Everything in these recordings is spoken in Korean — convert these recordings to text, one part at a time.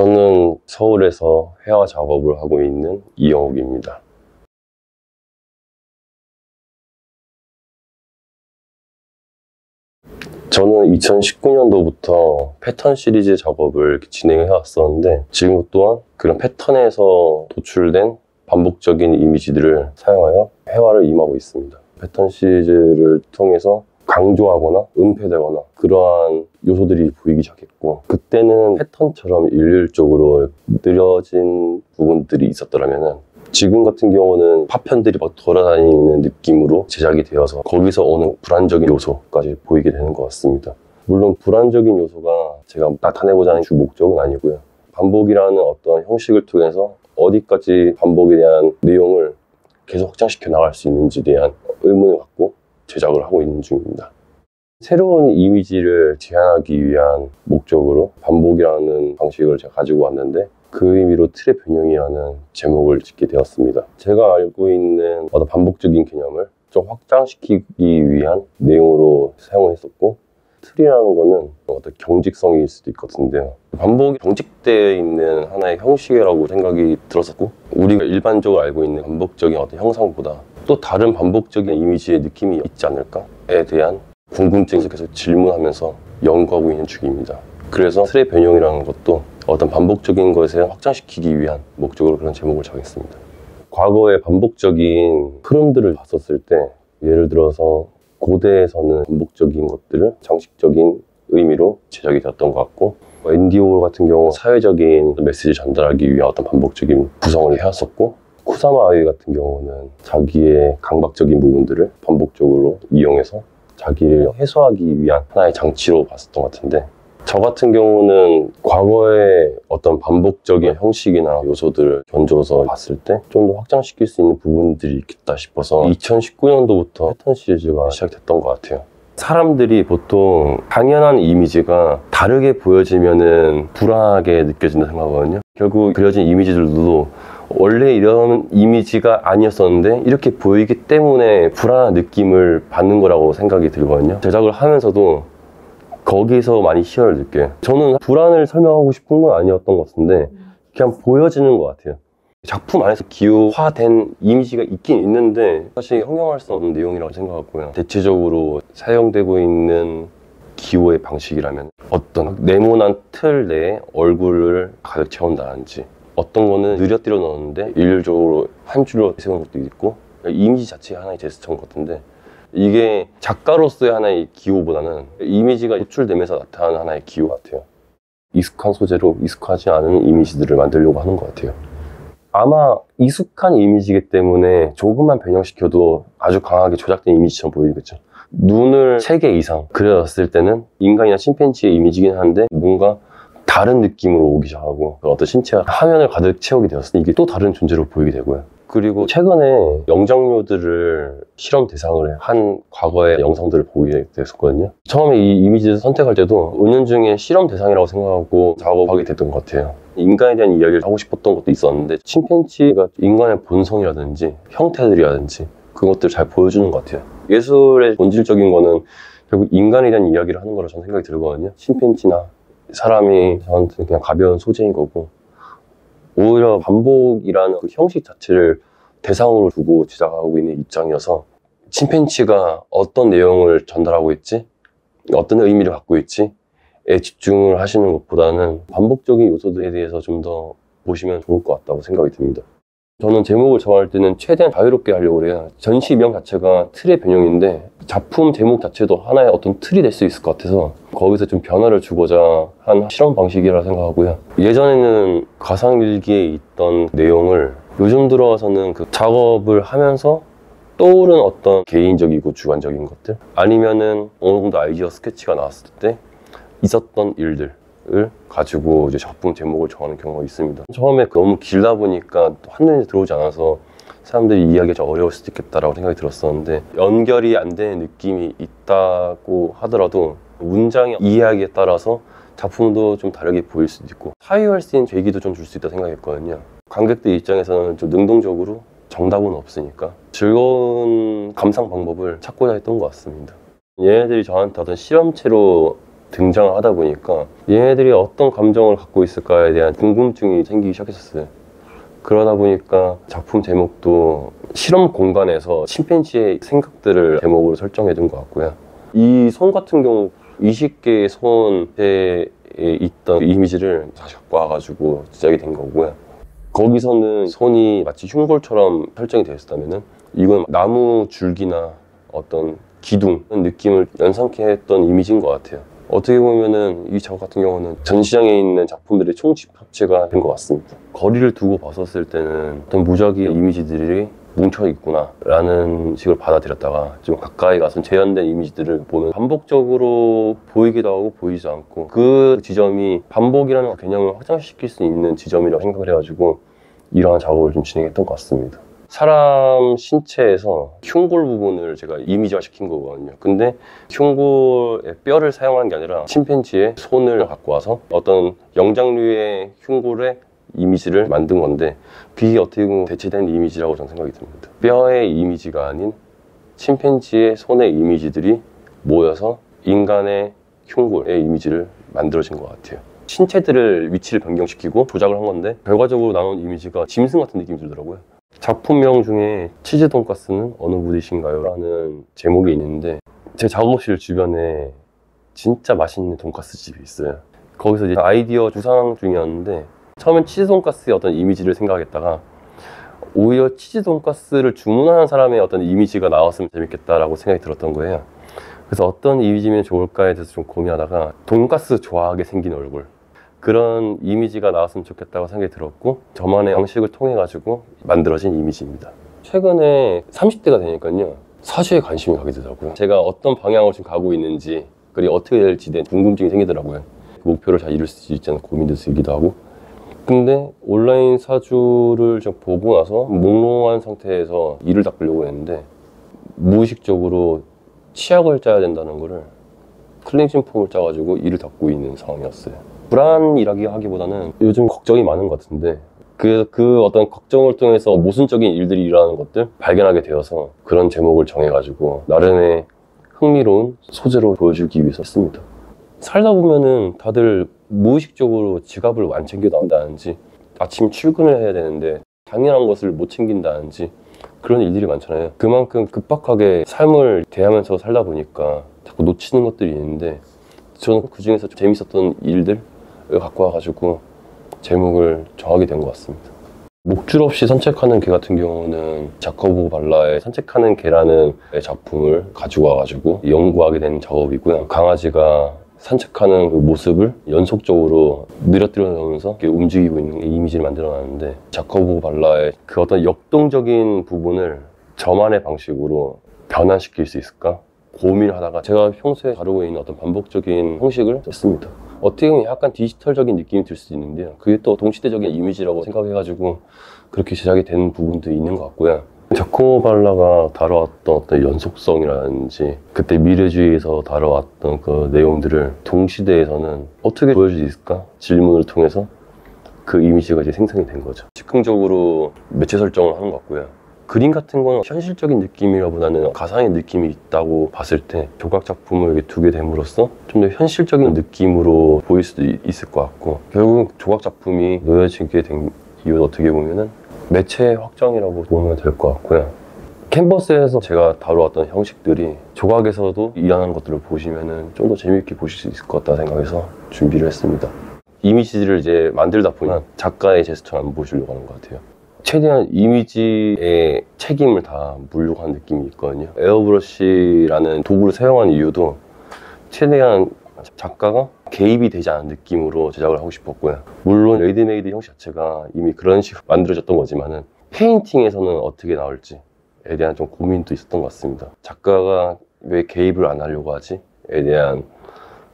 저는 서울에서 회화 작업을 하고 있는 이영욱입니다. 저는 2019년도부터 패턴 시리즈 작업을 진행해 왔었는데, 지금 또한 그런 패턴에서 도출된 반복적인 이미지들을 사용하여 회화를 임하고 있습니다. 패턴 시리즈를 통해서 강조하거나 은폐되거나 그러한 요소들이 보이기 시작했고, 그때는 패턴처럼 일률적으로 느려진 부분들이 있었더라면 지금 같은 경우는 파편들이 막 돌아다니는 느낌으로 제작이 되어서 거기서 오는 불안적인 요소까지 보이게 되는 것 같습니다. 물론 불안적인 요소가 제가 나타내고자 하는 주 목적은 아니고요. 반복이라는 어떤 형식을 통해서 어디까지 반복에 대한 내용을 계속 확장시켜 나갈 수 있는지에 대한 의문을 갖고 제작을 하고 있는 중입니다. 새로운 이미지를 제안하기 위한 목적으로 반복이라는 방식을 제가 가지고 왔는데, 그 의미로 틀의 변형이라는 제목을 짓게 되었습니다. 제가 알고 있는 어떤 반복적인 개념을 좀 확장시키기 위한 내용으로 사용을 했었고, 틀이라는 거는 어떤 경직성일 수도 있거든요. 반복이 경직되어 있는 하나의 형식이라고 생각이 들었었고, 우리가 일반적으로 알고 있는 반복적인 어떤 형상보다 또 다른 반복적인 이미지의 느낌이 있지 않을까에 대한 궁금증에서 계속 질문하면서 연구하고 있는 중입니다. 그래서 틀의 변형이라는 것도 어떤 반복적인 것에 확장시키기 위한 목적으로 그런 제목을 정했습니다. 과거의 반복적인 흐름들을 봤었을 때, 예를 들어서 고대에서는 반복적인 것들을 장식적인 의미로 제작이 되었던 것 같고, 앤디 오월 같은 경우 사회적인 메시지를 전달하기 위한 어떤 반복적인 구성을 해왔었고, 쿠사마 아이 같은 경우는 자기의 강박적인 부분들을 반복적으로 이용해서 자기를 해소하기 위한 하나의 장치로 봤었던 것 같은데, 저 같은 경우는 과거의 어떤 반복적인 형식이나 요소들을 견줘서 봤을 때 좀 더 확장시킬 수 있는 부분들이 있겠다 싶어서 2019년도부터 패턴 시리즈가 시작됐던 것 같아요. 사람들이 보통 당연한 이미지가 다르게 보여지면은 불안하게 느껴진다 생각하거든요. 결국 그려진 이미지들도 원래 이런 이미지가 아니었었는데 이렇게 보이기 때문에 불안한 느낌을 받는 거라고 생각이 들거든요. 제작을 하면서도 거기서 많이 희열을 느껴요. 저는 불안을 설명하고 싶은 건 아니었던 것 같은데 그냥 보여지는 것 같아요. 작품 안에서 기호화된 이미지가 있긴 있는데 사실 형용할 수 없는 내용이라고 생각하고요. 대체적으로 사용되고 있는 기호의 방식이라면 어떤 네모난 틀 내에 얼굴을 가득 채운다든지, 어떤 거는 느려뜨려 넣었는데 일률적으로 한 줄로 세우는 것도 있고, 이미지 자체가 하나의 제스처인 것 같은데, 이게 작가로서의 하나의 기호보다는 이미지가 노출되면서 나타나는 하나의 기호 같아요. 익숙한 소재로 익숙하지 않은 이미지들을 만들려고 하는 것 같아요. 아마 익숙한 이미지이기 때문에 조금만 변형시켜도 아주 강하게 조작된 이미지처럼 보이겠죠. 눈을 3개 이상 그려졌을 때는 인간이나 침팬지의 이미지긴 한데 뭔가 다른 느낌으로 오기 시작하고, 어떤 신체가 화면을 가득 채우게 되었으니 이게 또 다른 존재로 보이게 되고요. 그리고 최근에 영장류들을 실험 대상을 한 과거의 영상들을 보게 됐었거든요. 처음에 이 이미지를 선택할 때도 은연중에 실험 대상이라고 생각하고 작업하게 됐던 것 같아요. 인간에 대한 이야기를 하고 싶었던 것도 있었는데, 침팬지가 인간의 본성이라든지 형태들이라든지 그것들을 잘 보여주는 것 같아요. 예술의 본질적인 거는 결국 인간에 대한 이야기를 하는 거라 저는 생각이 들거든요. 침팬지나 사람이 저한테는 그냥 가벼운 소재인 거고, 오히려 반복이라는 그 형식 자체를 대상으로 두고 제작하고 있는 입장이어서 침팬지가 어떤 내용을 전달하고 있지, 어떤 의미를 갖고 있지에 집중을 하시는 것보다는 반복적인 요소들에 대해서 좀 더 보시면 좋을 것 같다고 생각이 듭니다. 저는 제목을 정할 때는 최대한 자유롭게 하려고 해요. 전시명 자체가 틀의 변형인데 작품 제목 자체도 하나의 어떤 틀이 될 수 있을 것 같아서 거기서 좀 변화를 주고자 한 실험 방식이라 생각하고요. 예전에는 가상일기에 있던 내용을 요즘 들어와서는 그 작업을 하면서 떠오른 어떤 개인적이고 주관적인 것들, 아니면은 어느 정도 아이디어 스케치가 나왔을 때 있었던 일들을 가지고 이제 작품 제목을 정하는 경우가 있습니다. 처음에 너무 길다 보니까 한눈에 들어오지 않아서 사람들이 이해하기가 좀 어려울 수도 있겠다라고 생각이 들었었는데, 연결이 안 되는 느낌이 있다고 하더라도 문장의 이해하기에 따라서 작품도 좀 다르게 보일 수도 있고 사유할 수 있는 계기도 좀 줄 수 있다 생각했거든요. 관객들 입장에서는 좀 능동적으로 정답은 없으니까 즐거운 감상 방법을 찾고자 했던 것 같습니다. 얘네들이 저한테 어떤 실험체로 등장을 하다 보니까 얘네들이 어떤 감정을 갖고 있을까에 대한 궁금증이 생기기 시작했었어요. 그러다 보니까 작품 제목도 실험 공간에서 침팬지의 생각들을 제목으로 설정해 둔 것 같고요. 이 손 같은 경우 20개의 손에 있던 이미지를 다시 갖고 와가지고 제작이 된 거고요. 거기서는 손이 마치 흉골처럼 설정이 되어 있었다면은 이건 나무 줄기나 어떤 기둥 느낌을 연상케 했던 이미지인 것 같아요. 어떻게 보면은 이 작업 같은 경우는 전시장에 있는 작품들의 총집 합체가 된 것 같습니다. 거리를 두고 봤었을 때는 어떤 무작위의 이미지들이 뭉쳐 있구나 라는 식으로 받아들였다가 좀 가까이 가서 재현된 이미지들을 보면 반복적으로 보이기도 하고 보이지 않고 그 지점이 반복이라는 개념을 확장시킬 수 있는 지점이라고 생각을 해가지고 이러한 작업을 좀 진행했던 것 같습니다. 사람 신체에서 흉골 부분을 제가 이미지화 시킨 거거든요. 근데 흉골의 뼈를 사용한 게 아니라 침팬지의 손을 갖고 와서 어떤 영장류의 흉골의 이미지를 만든 건데 그게 어떻게 보면 대체된 이미지라고 저는 생각이 듭니다. 뼈의 이미지가 아닌 침팬지의 손의 이미지들이 모여서 인간의 흉골의 이미지를 만들어진 것 같아요. 신체들을 위치를 변경시키고 조작을 한 건데 결과적으로 나온 이미지가 짐승 같은 느낌이 들더라고요. 작품명 중에 치즈 돈가스는 어느 부위신가요? 라는 제목이 있는데 제 작업실 주변에 진짜 맛있는 돈가스 집이 있어요. 거기서 이제 아이디어 구상 중이었는데 처음엔 치즈 돈가스의 어떤 이미지를 생각했다가 오히려 치즈 돈가스를 주문하는 사람의 어떤 이미지가 나왔으면 재밌겠다라고 생각이 들었던 거예요. 그래서 어떤 이미지면 좋을까에 대해서 좀 고민하다가 돈가스 좋아하게 생긴 얼굴 그런 이미지가 나왔으면 좋겠다고 생각이 들었고 저만의 방식을 통해 가지고 만들어진 이미지입니다. 최근에 30대가 되니까요 사주에 관심이 가게 되더라고요. 제가 어떤 방향으로 지금 가고 있는지 그리고 어떻게 될지에 대한 궁금증이 생기더라고요. 그 목표를 잘 이룰 수 있지 않나 고민도 들기도 하고 근데 온라인 사주를 좀 보고 나서 몽롱한 상태에서 이를 닦으려고 했는데 무의식적으로 치약을 짜야 된다는 거를 클렌징 폼을 짜가지고 이를 닦고 있는 상황이었어요. 불안이라기 하기보다는 요즘 걱정이 많은 것 같은데 그 어떤 걱정을 통해서 모순적인 일들이 일어나는 것들 발견하게 되어서 그런 제목을 정해가지고 나름의 흥미로운 소재로 보여주기 위해서 했습니다. 살다 보면은 다들 무의식적으로 지갑을 안 챙겨 나온다든지 아침 출근을 해야 되는데 당연한 것을 못 챙긴다든지 그런 일들이 많잖아요. 그만큼 급박하게 삶을 대하면서 살다 보니까 자꾸 놓치는 것들이 있는데 저는 그 중에서 좀 재밌었던 일들을 갖고 와가지고 제목을 정하게 된 것 같습니다. 목줄 없이 산책하는 개 같은 경우는 자커보 발라의 산책하는 개라는 작품을 가지고 와가지고 연구하게 된 작업이고요. 강아지가 산책하는 그 모습을 연속적으로 늘어뜨려 놓으면서 움직이고 있는 이미지를 만들어 놨는데 자커보 발라의 그 어떤 역동적인 부분을 저만의 방식으로 변환시킬 수 있을까 고민을 하다가 제가 평소에 다루고 있는 어떤 반복적인 형식을 썼습니다. 어떻게 보면 약간 디지털적인 느낌이 들 수도 있는데요. 그게 또 동시대적인 이미지라고 생각해가지고 그렇게 제작이 된 부분도 있는 것 같고요. 자커보 발라가 다뤄왔던 어떤 연속성이라든지 그때 미래주의에서 다뤄왔던 그 내용들을 동시대에서는 어떻게 보여줄 수 있을까? 질문을 통해서 그 이미지가 이제 생성이 된 거죠. 즉흥적으로 매체 설정을 하는 것 같고요. 그림 같은 거는 현실적인 느낌이라보다는 가상의 느낌이 있다고 봤을 때 조각 작품을 이렇게 두게 됨으로써 좀 더 현실적인 느낌으로 보일 수도 있을 것 같고 결국 조각 작품이 놓여지게 된 이유는 어떻게 보면은 매체 확장이라고 보면 될 것 같고요. 캔버스에서 제가 다루었던 형식들이 조각에서도 일하는 것들을 보시면은 좀 더 재미있게 보실 수 있을 것 같다 생각해서 준비를 했습니다. 이미지를 이제 만들다 보면 작가의 제스처를 안 보여주려고 하는 것 같아요. 최대한 이미지의 책임을 다 물려고 하는 느낌이 있거든요. 에어브러쉬라는 도구를 사용한 이유도 최대한 작가가 개입이 되지 않은 느낌으로 제작을 하고 싶었고요. 물론 레디메이드 형식 자체가 이미 그런 식으로 만들어졌던 거지만은 페인팅에서는 어떻게 나올지에 대한 좀 고민도 있었던 것 같습니다. 작가가 왜 개입을 안 하려고 하지에 대한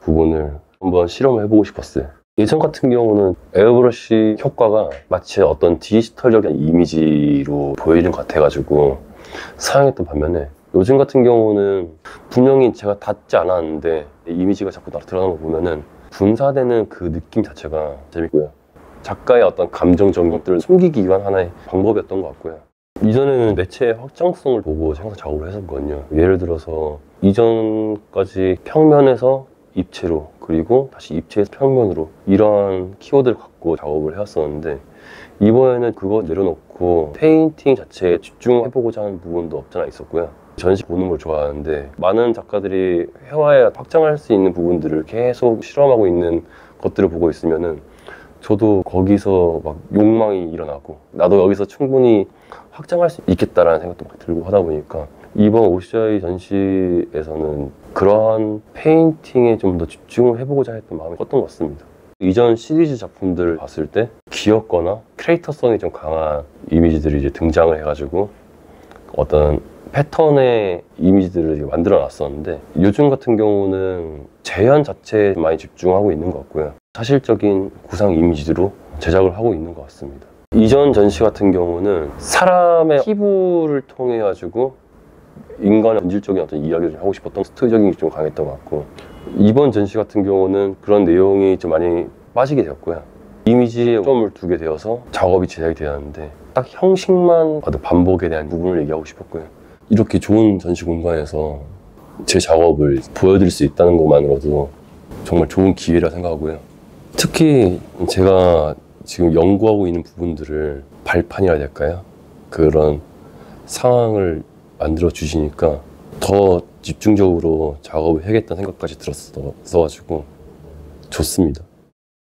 부분을 한번 실험을 해보고 싶었어요. 예전 같은 경우는 에어브러쉬 효과가 마치 어떤 디지털적인 이미지로 보이는 것 같아가지고 사용했던 반면에 요즘 같은 경우는 분명히 제가 닿지 않았는데 이미지가 자꾸 드러나는 거 보면은 분사되는 그 느낌 자체가 재밌고요. 작가의 어떤 감정적인 것들을 숨기기 위한 하나의 방법이었던 것 같고요. 이전에는 매체의 확장성을 보고 항상 작업을 했었거든요. 예를 들어서 이전까지 평면에서 입체로, 그리고 다시 입체에서 평면으로, 이런 키워드를 갖고 작업을 해왔었는데, 이번에는 그거 내려놓고 페인팅 자체에 집중해보고자 하는 부분도 없잖아 있었고요. 전시 보는 걸 좋아하는데 많은 작가들이 회화에 확장할 수 있는 부분들을 계속 실험하고 있는 것들을 보고 있으면은 저도 거기서 막 욕망이 일어나고 나도 여기서 충분히 확장할 수 있겠다라는 생각도 막 들고 하다 보니까 이번 OCI 전시에서는 그러한 페인팅에 좀 더 집중을 해보고자 했던 마음이 컸던 것 같습니다. 이전 시리즈 작품들을 봤을 때 귀엽거나 캐릭터성이 좀 강한 이미지들이 이제 등장을 해가지고 어떤 패턴의 이미지들을 만들어 놨었는데, 요즘 같은 경우는 재현 자체에 많이 집중하고 있는 것 같고요. 사실적인 구상 이미지로 제작을 하고 있는 것 같습니다. 이전 전시 같은 경우는 사람의 피부를 통해 가지고 인간의 본질적인 어떤 이야기를 하고 싶었던 스토리적인 게 좀 강했던 것 같고, 이번 전시 같은 경우는 그런 내용이 좀 많이 빠지게 되었고요. 이미지에 점을 두게 되어서 작업이 제작이 되었는데 딱 형식만 봐도 반복에 대한 부분을 얘기하고 싶었고요. 이렇게 좋은 전시 공간에서 제 작업을 보여드릴 수 있다는 것만으로도 정말 좋은 기회라 생각하고요. 특히 제가 지금 연구하고 있는 부분들을 발판이라 해야 될까요? 그런 상황을 만들어 주시니까 더 집중적으로 작업을 해야겠다는 생각까지 들었어가지고 좋습니다.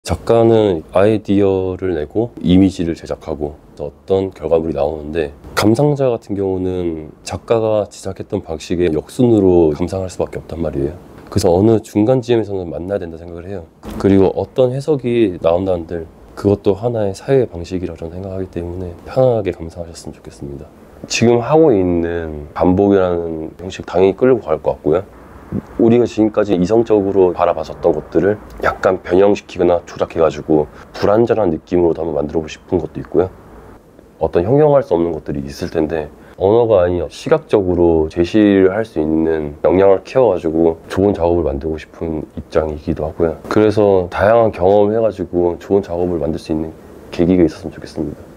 작가는 아이디어를 내고 이미지를 제작하고 어떤 결과물이 나오는데, 감상자 같은 경우는 작가가 제작했던 방식의 역순으로 감상할 수밖에 없단 말이에요. 그래서 어느 중간 지점에서는 만나야 된다 생각을 해요. 그리고 어떤 해석이 나온다는들 그것도 하나의 사유의 방식이라 저는 생각하기 때문에 편안하게 감상하셨으면 좋겠습니다. 지금 하고 있는 반복이라는 형식 당연히 끌고 갈 것 같고요. 우리가 지금까지 이성적으로 바라봤었던 것들을 약간 변형시키거나 조작해가지고 불완전한 느낌으로도 한번 만들어보고 싶은 것도 있고요. 어떤 형용할 수 없는 것들이 있을 텐데 언어가 아닌 시각적으로 제시를 할 수 있는 역량을 키워가지고 좋은 작업을 만들고 싶은 입장이기도 하고요. 그래서 다양한 경험을 해가지고 좋은 작업을 만들 수 있는 계기가 있었으면 좋겠습니다.